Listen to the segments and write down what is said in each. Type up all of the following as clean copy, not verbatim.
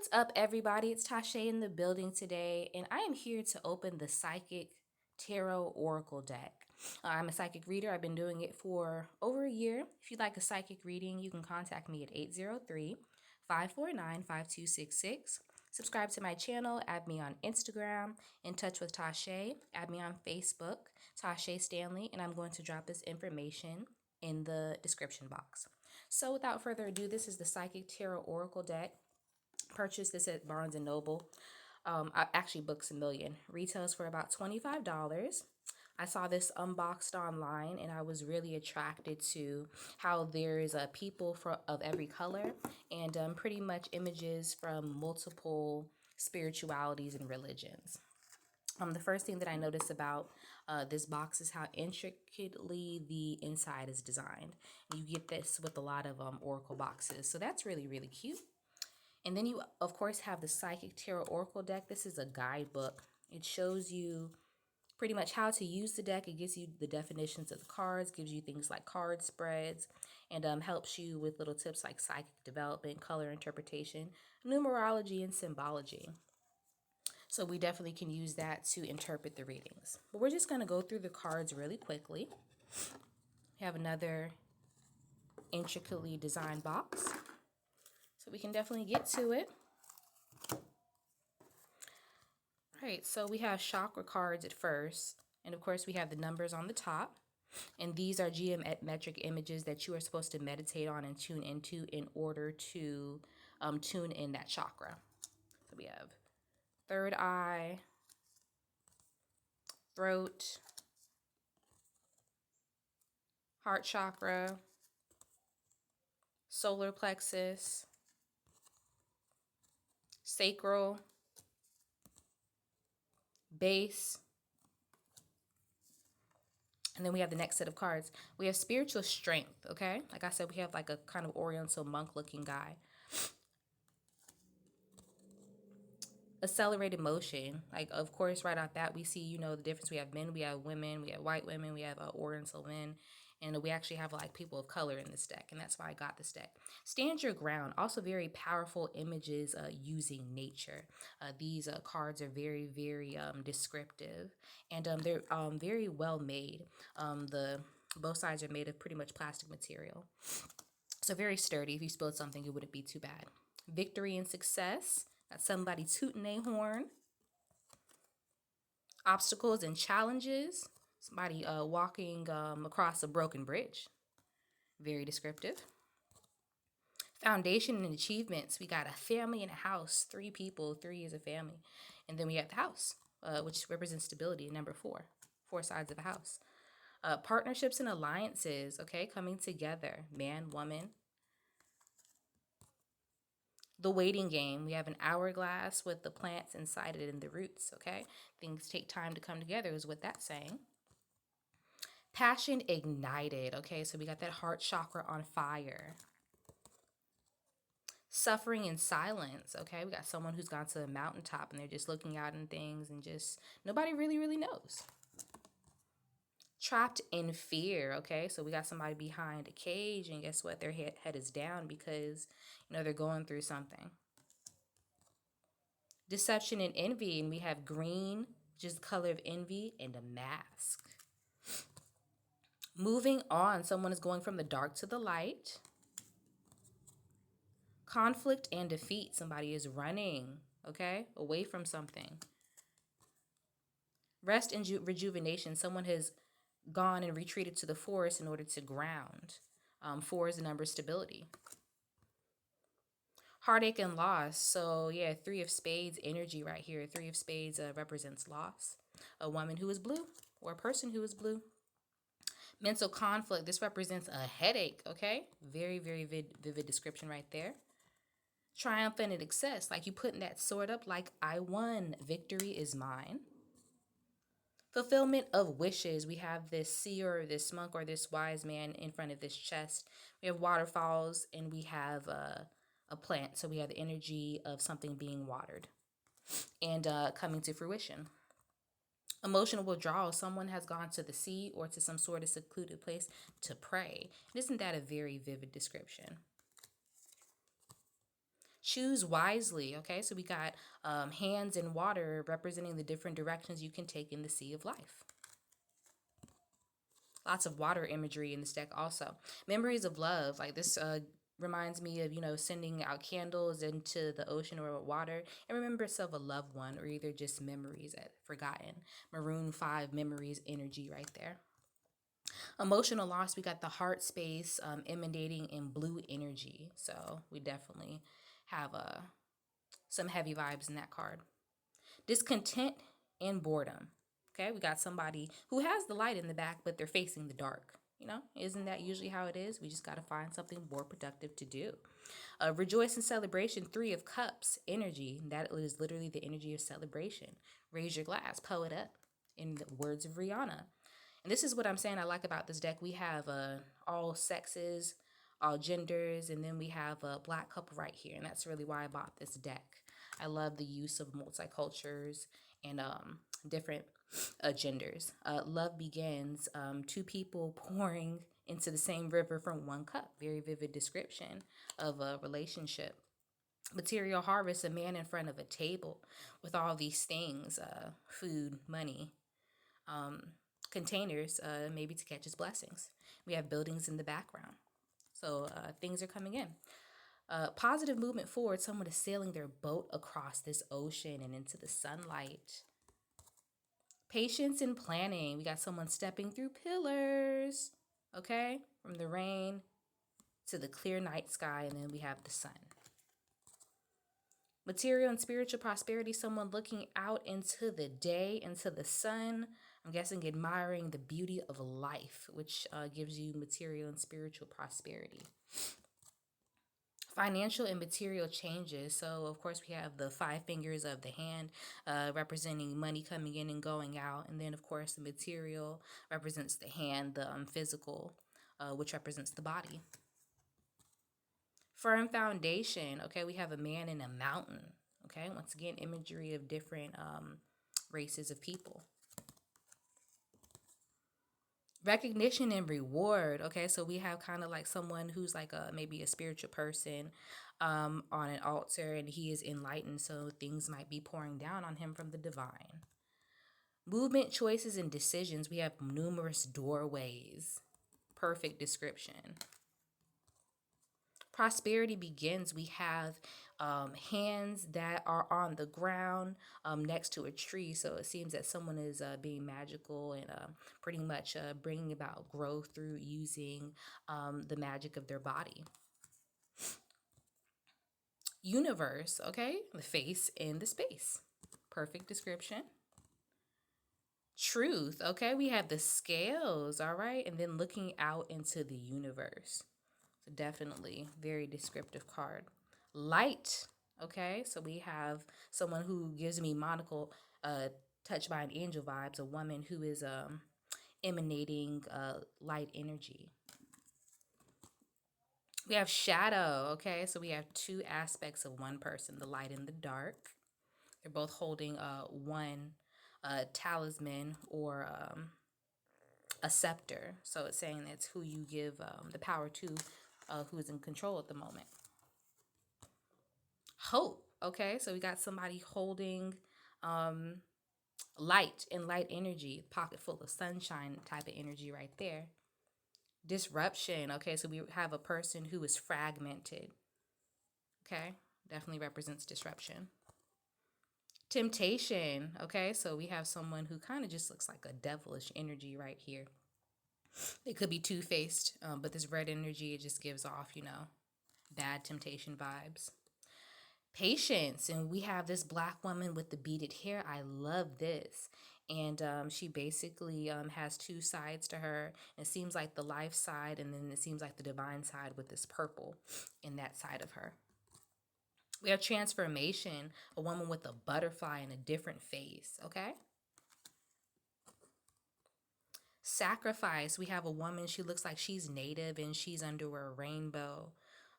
What's up, everybody? It's Tasha in the building today, and I am here to open the Psychic Tarot Oracle deck. I'm a psychic reader. I've been doing it for over a year. If you'd like a psychic reading, you can contact me at 803-549-5266. Subscribe to my channel, add me on Instagram, In Touch with Tasha, add me on Facebook, Tasha Stanley, and I'm going to drop this information in the description box. So without further ado, this is the Psychic Tarot Oracle deck. Purchased this at Barnes& and Noble. Actually, Books a Million. Retails for about $25. I saw this unboxed online and I was really attracted to how there's people of every color and pretty much images from multiple spiritualities and religions. The first thing that I noticed about this box is how intricately the inside is designed. You get this with a lot of oracle boxes, so that's really, really cute. And then you, of course, have the Psychic Tarot Oracle deck. This is a guidebook. It shows you pretty much how to use the deck. It gives you the definitions of the cards, gives you things like card spreads, and helps you with little tips like psychic development, color interpretation, numerology, and symbology. So we definitely can use that to interpret the readings. But we're just going to go through the cards really quickly. We have another intricately designed box. So we can definitely get to it. All right, so we have chakra cards at first. And of course, we have the numbers on the top. And these are geometric images that you are supposed to meditate on and tune into in order to tune in that chakra. So we have third eye, throat, heart chakra, solar plexus, sacral, base, and then we have the next set of cards. We have spiritual strength, okay? Like I said, we have like a kind of oriental monk-looking guy. Accelerated motion. Like, of course, right off that, we see, you know, the difference. We have men, we have women, we have white women, we have oriental men. And we actually have like people of color in this deck, and that's why I got this deck. Stand your ground. Also very powerful images using nature. These cards are very, very descriptive, and they're very well made. Both sides are made of pretty much plastic material. So very sturdy. If you spilled something, it wouldn't be too bad. Victory and success. Got somebody tooting a horn. Obstacles and challenges. Somebody walking across a broken bridge. Very descriptive. Foundation and achievements. We got a family and a house. 3 people. 3 is a family. And then we have the house, which represents stability. Number 4. 4 sides of a house. Partnerships and alliances. Okay, coming together. Man, woman. The waiting game. We have an hourglass with the plants inside it and the roots. Okay, things take time to come together is what that's saying. Passion ignited. Okay, so we got that heart chakra on fire. Suffering in silence. Okay, we got someone who's gone to the mountaintop and they're just looking out in things and just nobody really knows. Trapped in fear. Okay, so we got somebody behind a cage and guess what? Their head is down because, you know, they're going through something. Deception and envy, and we have green, which is the color of envy, and a mask. Moving on, someone is going from the dark to the light. Conflict and defeat, somebody is running, okay, away from something. Rest and rejuvenation, someone has gone and retreated to the forest in order to ground. 4 is the number of stability. Heartache and loss. So yeah, 3 of spades energy right here. 3 of spades represents loss. A woman who is blue or a person who is blue. Mental conflict. This represents a headache, okay? Very, very vivid description right there. Triumphant and excess. Like you putting that sword up like I won. Victory is mine. Fulfillment of wishes. We have this seer, this monk, or this wise man in front of this chest. We have waterfalls and we have a plant. So we have the energy of something being watered and coming to fruition. Emotional withdrawal. Someone has gone to the sea or to some sort of secluded place to pray. Isn't that a very vivid description? Choose wisely. Okay, so we got hands in water representing the different directions you can take in the sea of life. Lots of water imagery in this deck also. Memories of love, like this reminds me of, sending out candles into the ocean or water and remembrance of a loved one, or either just memories that forgotten. Maroon 5 memories energy right there. Emotional loss, we got the heart space emanating in blue energy. So we definitely have some heavy vibes in that card. Discontent and boredom. Okay, we got somebody who has the light in the back, but they're facing the dark. Isn't that usually how it is? We just got to find something more productive to do. Rejoice and celebration, 3 of Cups energy. That is literally the energy of celebration. Raise your glass, pull it up, in the words of Rihanna. And this is what I'm saying I like about this deck. We have all sexes, all genders, and then we have a black couple right here. And that's really why I bought this deck. I love the use of multicultures and different genders. Love begins, 2 people pouring into the same river from 1 cup. Very vivid description of a relationship. Material harvest, a man in front of a table with all these things, food, money, containers, maybe to catch his blessings. We have buildings in the background. So things are coming in. Positive movement forward, someone is sailing their boat across this ocean and into the sunlight. Patience and planning. We got someone stepping through pillars, okay? From the rain to the clear night sky, and then we have the sun. Material and spiritual prosperity, someone looking out into the day, into the sun. I'm guessing admiring the beauty of life, which gives you material and spiritual prosperity. Financial and material changes. So, of course, we have the 5 fingers of the hand representing money coming in and going out. And then, of course, the material represents the hand, the physical, which represents the body. Firm foundation. Okay, we have a man in a mountain. Okay, once again, imagery of different races of people. Recognition and reward. Okay, so we have kind of like someone who's like maybe a spiritual person on an altar, and he is enlightened, so things might be pouring down on him from the divine. Movement, choices, and decisions. We have numerous doorways. Perfect description. Prosperity begins. We have hands that are on the ground next to a tree. So it seems that someone is being magical and pretty much bringing about growth through using the magic of their body. Universe, okay? The face and the space. Perfect description. Truth, okay? We have the scales, all right? And then looking out into the universe. So definitely very descriptive card. Light, okay? So we have someone who gives me monocle touched by an angel vibes, a woman who is emanating light energy. We have shadow, okay? So we have 2 aspects of one person, the light and the dark. They're both holding one talisman or a scepter. So it's saying that's who you give the power to, who is in control at the moment. Hope, okay? So we got somebody holding light and light energy, pocket full of sunshine type of energy right there. Disruption, okay? So we have a person who is fragmented, okay? Definitely represents disruption. Temptation, okay? So we have someone who kind of just looks like a devilish energy right here. It could be two-faced, but this red energy, it just gives off, bad temptation vibes. Patience, and we have this black woman with the beaded hair. I love this. And she basically has 2 sides to her. It seems like the life side, and then it seems like the divine side with this purple in that side of her. We have transformation, a woman with a butterfly and a different face, okay? Sacrifice, we have a woman, she looks like she's native and she's under a rainbow,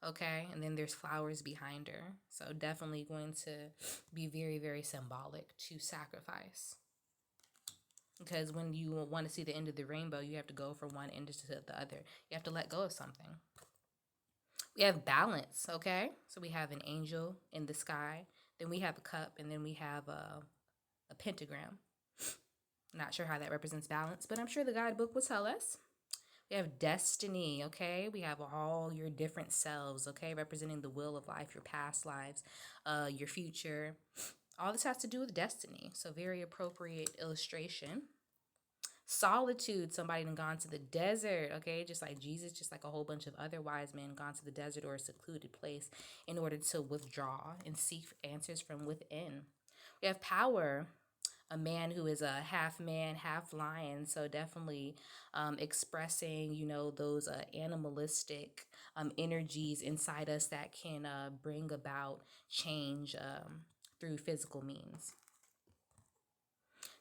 okay? And then there's flowers behind her. So definitely going to be very, very symbolic to sacrifice. Because when you want to see the end of the rainbow, you have to go from one end to the other. You have to let go of something. We have balance, okay? So we have an angel in the sky, then we have a cup, and then we have a pentagram. Not sure how that represents balance, but I'm sure the guidebook will tell us. We have destiny, okay? We have all your different selves, okay? Representing the will of life, your past lives, your future. All this has to do with destiny. So very appropriate illustration. Solitude, somebody done gone to the desert, okay? Just like Jesus, just like a whole bunch of other wise men gone to the desert or a secluded place in order to withdraw and seek answers from within. We have power, a man who is a half man, half lion. So definitely expressing, those animalistic energies inside us that can bring about change through physical means.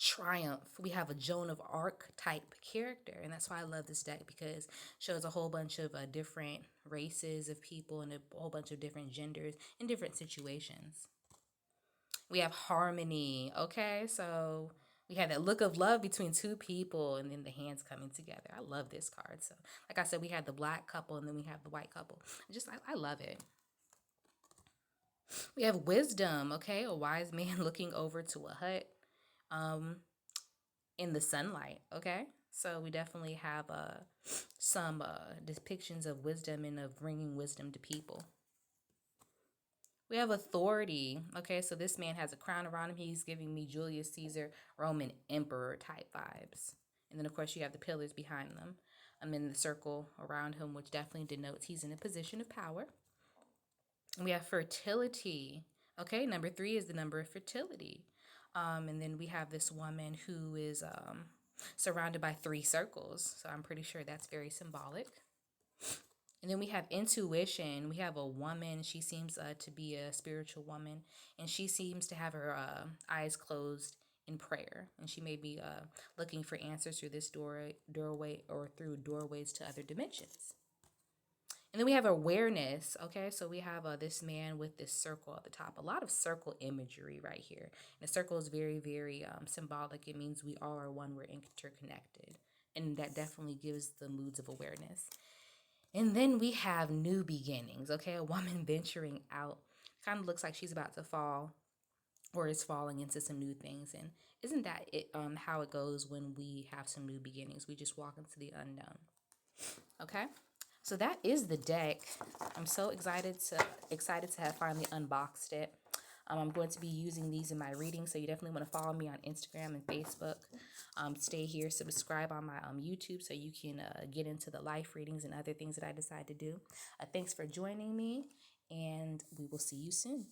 Triumph, we have a Joan of Arc type character, and that's why I love this deck, because it shows a whole bunch of different races of people and a whole bunch of different genders in different situations. We have harmony, okay? So we have that look of love between two people and then the hands coming together. I love this card. So like I said, we had the black couple and then we have the white couple. I love it. We have wisdom, okay? A wise man looking over to a hut in the sunlight, okay? So we definitely have some depictions of wisdom and of bringing wisdom to people. We have authority. Okay, so this man has a crown around him. He's giving me Julius Caesar, Roman emperor type vibes. And then, of course, you have the pillars behind them. I'm in the circle around him, which definitely denotes he's in a position of power. And we have fertility. Okay, number 3 is the number of fertility. And then we have this woman who is surrounded by 3 circles. So I'm pretty sure that's very symbolic. And then we have intuition. We have a woman. She seems to be a spiritual woman. And she seems to have her eyes closed in prayer. And she may be looking for answers through this doorway or through doorways to other dimensions. And then we have awareness. Okay, so we have this man with this circle at the top. A lot of circle imagery right here. And the circle is very, very symbolic. It means we all are one. We're interconnected. And that definitely gives the moods of awareness. And then we have new beginnings, okay? A woman venturing out. Kind of looks like she's about to fall or is falling into some new things. And isn't that how it goes when we have some new beginnings? We just walk into the unknown, okay? So that is the deck. I'm so excited to have finally unboxed it. I'm going to be using these in my reading, so you definitely want to follow me on Instagram and Facebook. Stay here, subscribe on my YouTube so you can get into the life readings and other things that I decide to do. Thanks for joining me, and we will see you soon.